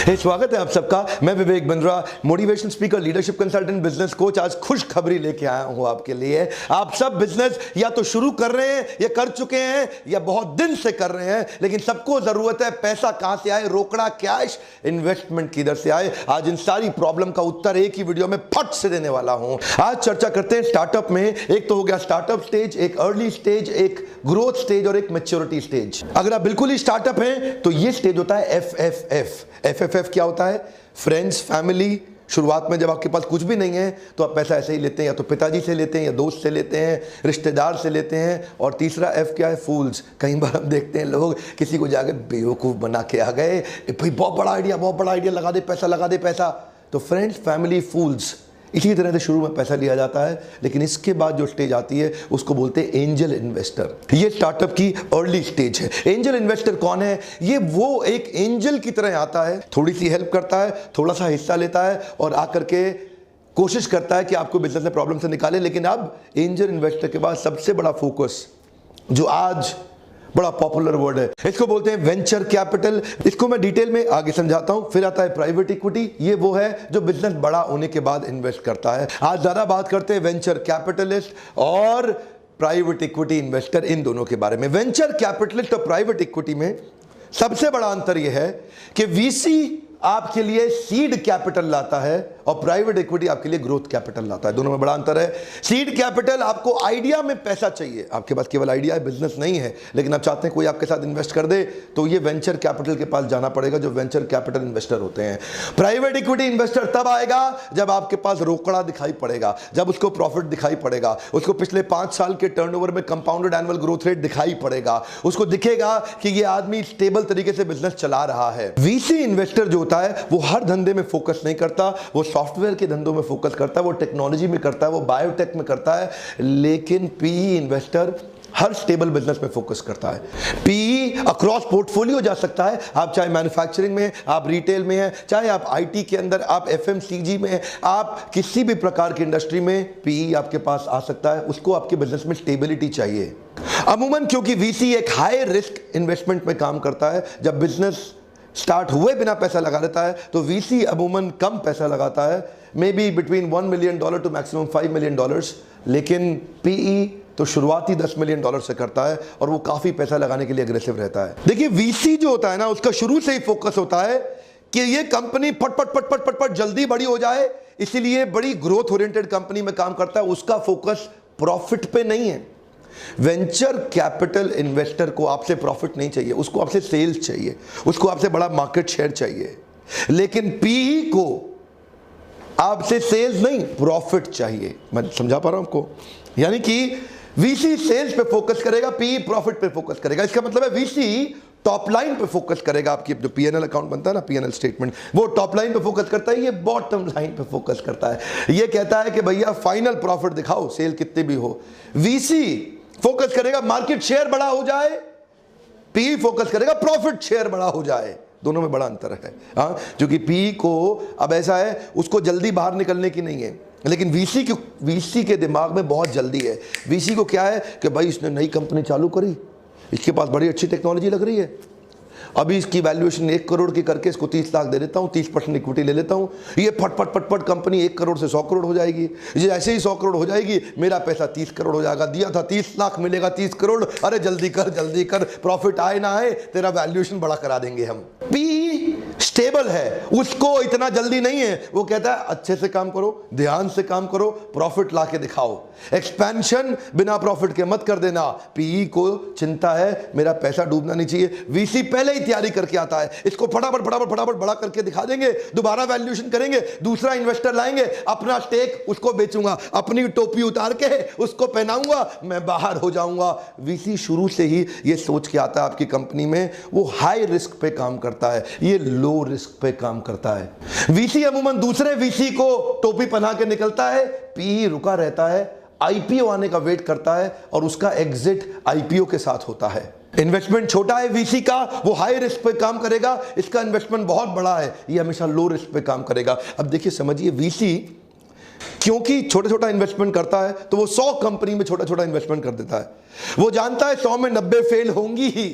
स्वागत है आप सबका। मैं Vivek Bindra, motivation speaker, leadership consultant, business coach. आज खुश खबरी लेके आया हूं आपके लिए। आप सब बिजनेस या तो शुरू कर रहे हैं या कर चुके हैं या बहुत दिन से कर रहे हैं, लेकिन सबको जरूरत है पैसा कहां से आए, रोकड़ा, कैश, इन्वेस्टमेंट किधर से आए। आज इन सारी प्रॉब्लम का उत्तर एक ही वीडियो में फट से देने वाला हूं। आज चर्चा करते हैं स्टार्टअप में। एक तो हो गया स्टार्टअप स्टेज, एक अर्ली स्टेज, एक ग्रोथ स्टेज और एक मैच्योरिटी स्टेज। अगर आप बिल्कुल ही स्टार्टअप हैं तो ये स्टेज होता है एफ क्या होता है? Friends, family. शुरुआत में जब आपके पास कुछ भी नहीं है तो आप पैसा ऐसे ही लेते हैं, या तो पिताजी से लेते हैं, या दोस्त से लेते हैं, रिश्तेदार से लेते हैं। और तीसरा एफ क्या है? फूल्स। कई बार हम देखते हैं लोग किसी को जाकर बेवकूफ़ बना के आ गए, भाई बहुत बड़ा आइडिया, लगा दे पैसा। तो फ्रेंड्स, फैमिली, फूल्स, इसी तरह से शुरू में पैसा लिया जाता है। लेकिन इसके बाद जो स्टेज आती है उसको बोलते हैं एंजल इन्वेस्टर। ये स्टार्टअप की अर्ली स्टेज है। एंजल इन्वेस्टर कौन है? ये वो एक एंजल की तरह आता है, थोड़ी सी हेल्प करता है, थोड़ा सा हिस्सा लेता है और आकर के कोशिश करता है कि आपको बिजनेस में प्रॉब्लम से निकाले। लेकिन अब एंजल इन्वेस्टर के बाद सबसे बड़ा फोकस, जो आज बड़ा पॉपुलर वर्ड है, इसको बोलते हैं वेंचर कैपिटल। इसको मैं डिटेल में आगे समझाता हूं। फिर आता है प्राइवेट इक्विटी। ये वो है जो बिजनेस बड़ा होने के बाद इन्वेस्ट करता है। आज ज्यादा बात करते हैं वेंचर कैपिटलिस्ट और प्राइवेट इक्विटी इन्वेस्टर, इन दोनों के बारे में। वेंचर कैपिटलिस्ट और प्राइवेट इक्विटी में सबसे बड़ा अंतर यह है कि वीसी आपके लिए सीड कैपिटल लाता है और प्राइवेट इक्विटी आपके लिए ग्रोथ कैपिटल लाता है। दोनों में बड़ा अंतर है। सीड कैपिटल आपको आइडिया में पैसा चाहिए, आपके पास केवल आइडिया है, बिजनेस नहीं है, लेकिन आप चाहते हैं कोई आपके साथ इन्वेस्ट कर दे, तो ये वेंचर कैपिटल के पास जाना पड़ेगा, जो वेंचर कैपिटल इन्वेस्टर होते हैं। प्राइवेट इक्विटी इन्वेस्टर तब आएगा जब आपके पास रोकड़ा दिखाई पड़ेगा, जब उसको प्रॉफिट दिखाई पड़ेगा, उसको पिछले 5 साल के टर्नओवर में कंपाउंडेड एनुअल ग्रोथ रेट दिखाई पड़ेगा, उसको दिखेगा कि ये आदमी स्टेबल तरीके से बिजनेस चला रहा है। वीसी इन्वेस्टर जो होता है वो हर धंधे में फोकस नहीं करता, वो सॉफ्टवेयर के धंधों में फोकस करता है, वो टेक्नोलॉजी में करता है, वो बायोटेक में करता है। लेकिन पीई इन्वेस्टर हर स्टेबल बिजनेस में फोकस करता है। पीई अक्रॉस पोर्टफोलियो जा सकता है। आप चाहे मैन्युफैक्चरिंग में, आप रिटेल में हैं, चाहे आप आईटी के अंदर, आप एफएमसीजी में हैं, आप किसी भी प्रकार की इंडस्ट्री में पीई आपके पास आ सकता है। उसको आपके बिजनेस में स्टेबिलिटी चाहिए। अमूमन क्योंकि वीसी एक हाई रिस्क इन्वेस्टमेंट में काम करता है, जब बिजनेस स्टार्ट हुए बिना पैसा लगा देता है तो वीसी अमूमन कम पैसा लगाता है, maybe between $1 million to maximum $5 million. लेकिन पीई तो शुरुआती $10 मिलियन से करता है और वो काफी पैसा लगाने के लिए अग्रेसिव रहता है। देखिए, वीसी जो होता है ना, उसका शुरू से ही फोकस होता है कि ये कंपनी फट जल्दी बड़ी हो जाए, इसीलिए बड़ी ग्रोथ ओरिएंटेड कंपनी में काम करता है। उसका फोकस प्रॉफिट पे नहीं है। वेंचर कैपिटल इन्वेस्टर को आपसे प्रॉफिट नहीं चाहिए, उसको आपसे सेल्स चाहिए, उसको आपसे बड़ा मार्केट शेयर चाहिए। लेकिन पीई को आपसे सेल्स नहीं, प्रॉफिट चाहिए। मैं समझा पा रहा हूं आपको? यानी कि वीसी सेल्स पे फोकस करेगा, पीई प्रॉफिट पे फोकस करेगा। इसका मतलब है वीसी टॉप लाइन पे फोकस करेगा। आपकी जो पीएनएल अकाउंट बनता है ना, पीएनएल स्टेटमेंट, वो टॉप लाइन पे फोकस करता है, ये बॉटम लाइन पे फोकस करता है। ये कहता है कि भैया फाइनल प्रॉफिट दिखाओ, सेल कितनी भी हो। वीसी फोकस करेगा मार्केट शेयर बड़ा हो जाए, पी फोकस करेगा प्रॉफिट शेयर बड़ा हो जाए। दोनों में बड़ा अंतर है। हाँ, क्योंकि पी को अब ऐसा है, उसको जल्दी बाहर निकलने की नहीं है, लेकिन वीसी के दिमाग में बहुत जल्दी है। वीसी को क्या है कि भाई इसने नई कंपनी चालू करी, इसके पास बड़ी अच्छी टेक्नोलॉजी लग रही है, अभी इसकी वैल्यूएशन 1 करोड़ की करके इसको 30 लाख दे देता हूँ, 30% इक्विटी ले लेता हूँ, ये फट कंपनी 1 करोड़ से 100 करोड़ हो जाएगी। ये ऐसे ही 100 करोड़ हो जाएगी, मेरा पैसा 30 करोड़ हो जाएगा। दिया था 30 लाख, मिलेगा 30 करोड़। अरे जल्दी कर, प्रॉफिट आए ना आए, तेरा वैल्यूएशन बड़ा करा देंगे हम। पी स्टेबल है, उसको इतना जल्दी नहीं है। वो कहता है अच्छे से काम करो, ध्यान से काम करो, प्रॉफिट ला के दिखाओ। एक्सपेंशन बिना प्रॉफिट के मत कर देना। पीई को चिंता है मेरा पैसा डूबना नहीं चाहिए। वीसी पहले ही तैयारी करके आता है, इसको फटाफट बड़ा करके दिखा देंगे, दोबारा वैल्यूएशन करेंगे, दूसरा इन्वेस्टर लाएंगे, अपना स्टेक उसको बेचूंगा, अपनी टोपी उतार के उसको पहनाऊंगा, मैं बाहर हो जाऊंगा। वीसी शुरू से ही ये सोच के आता है आपकी कंपनी में। वो हाई रिस्क पे काम करता है, ये लो रिस्क पे काम करता है। वीसी अमूमन दूसरे वीसी को टोपी पहना के निकलता है, पीई रुका रहता है, आईपीओ आने का वेट करता है और उसका एग्जिट आईपीओ के साथ होता है। इन्वेस्टमेंट छोटा है वीसी का, वो हाई रिस्क पे काम करेगा। इसका इन्वेस्टमेंट बहुत बड़ा है, ये हमेशा लो रिस्क पे काम करेगा। अब देखिए, समझिए, वीसी क्योंकि छोटा इन्वेस्टमेंट करता है तो वो 100 कंपनी में छोटा इन्वेस्टमेंट कर देता है। वो जानता है 100 में 90 फेल होंगी ही,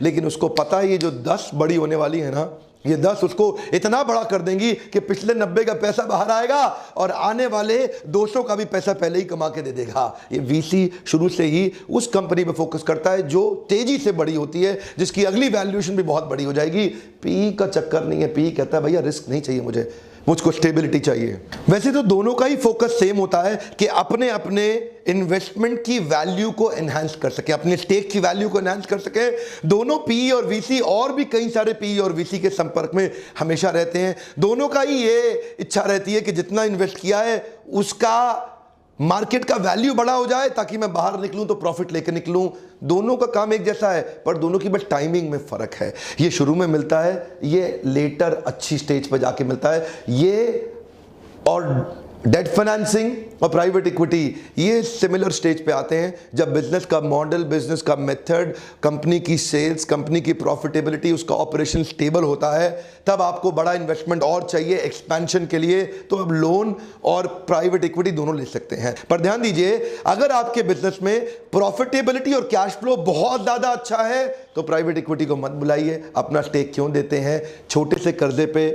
लेकिन उसको पता है ये जो 10 बड़ी होने वाली है ना, ये 10 उसको इतना बड़ा कर देंगी कि पिछले 90 का पैसा बाहर आएगा और आने वाले 200 का भी पैसा पहले ही कमा के दे देगा। ये वीसी शुरू से ही उस कंपनी पे फोकस करता है जो तेजी से बड़ी होती है, जिसकी अगली वैल्यूएशन भी बहुत बड़ी हो जाएगी। पी का चक्कर नहीं है। पी कहता है भैया रिस्क नहीं चाहिए मुझको स्टेबिलिटी चाहिए। वैसे तो दोनों का ही फोकस सेम होता है कि अपने अपने इन्वेस्टमेंट की वैल्यू को एनहांस कर सके, अपने स्टेक की वैल्यू को एनहांस कर सके। दोनों पी और वीसी और भी कई सारे पी और वीसी के संपर्क में हमेशा रहते हैं। दोनों का ही ये इच्छा रहती है कि जितना इन्वेस्ट किया है उसका मार्केट का वैल्यू बड़ा हो जाए ताकि मैं बाहर निकलूं तो प्रॉफिट लेकर निकलूं। दोनों का काम एक जैसा है, पर दोनों की बस टाइमिंग में फर्क है। ये शुरू में मिलता है, ये लेटर अच्छी स्टेज पर जाके मिलता है। ये और डेट फाइनेंसिंग और प्राइवेट इक्विटी ये सिमिलर स्टेज पे आते हैं जब बिजनेस का मॉडल, बिजनेस का मेथड, कंपनी की सेल्स, कंपनी की प्रॉफिटेबिलिटी, उसका ऑपरेशन स्टेबल होता है। तब आपको बड़ा इन्वेस्टमेंट और चाहिए एक्सपेंशन के लिए, तो अब लोन और प्राइवेट इक्विटी दोनों ले सकते हैं। पर ध्यान दीजिए, अगर आपके बिजनेस में प्रॉफिटेबिलिटी और कैश फ्लो बहुत ज्यादा अच्छा है तो प्राइवेट इक्विटी को मत बुलाइए। अपना स्टेक क्यों देते हैं? छोटे से कर्जे पे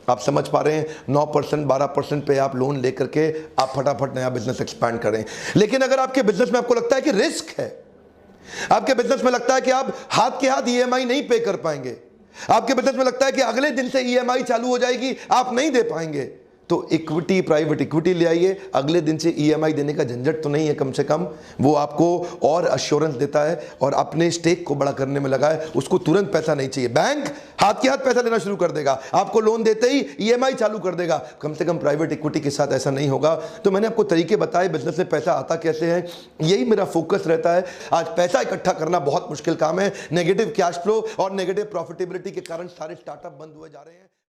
आप समझ पा रहे हैं 9% 12% पे आप लोन लेकर के आप फटाफट नया बिजनेस एक्सपैंड करें। लेकिन अगर आपके बिजनेस में आपको लगता है कि रिस्क है, आपके बिजनेस में लगता है कि आप हाथ के हाथ ईएमआई नहीं पे कर पाएंगे, आपके बिजनेस में लगता है कि अगले दिन से ईएमआई चालू हो जाएगी, आप नहीं दे पाएंगे, तो इक्विटी, प्राइवेट इक्विटी ले आइए। अगले दिन से ईएमआई देने का झंझट तो नहीं है, कम से कम वो आपको और अश्योरेंस देता है और अपने स्टेक को बड़ा करने में लगा है। उसको तुरंत पैसा नहीं चाहिए। बैंक हाथ के हाथ पैसा लेना शुरू कर देगा, आपको लोन देते ही ईएमआई चालू कर देगा। कम से कम प्राइवेट इक्विटी के साथ ऐसा नहीं होगा। तो मैंने आपको तरीके बताए बिजनेस में पैसा आता कैसे है, यही मेरा फोकस रहता है। आज पैसा इकट्ठा करना बहुत मुश्किल काम है। नेगेटिव कैश फ्लो और नेगेटिव प्रॉफिटेबिलिटी के कारण सारे स्टार्टअप बंद हुए जा रहे हैं।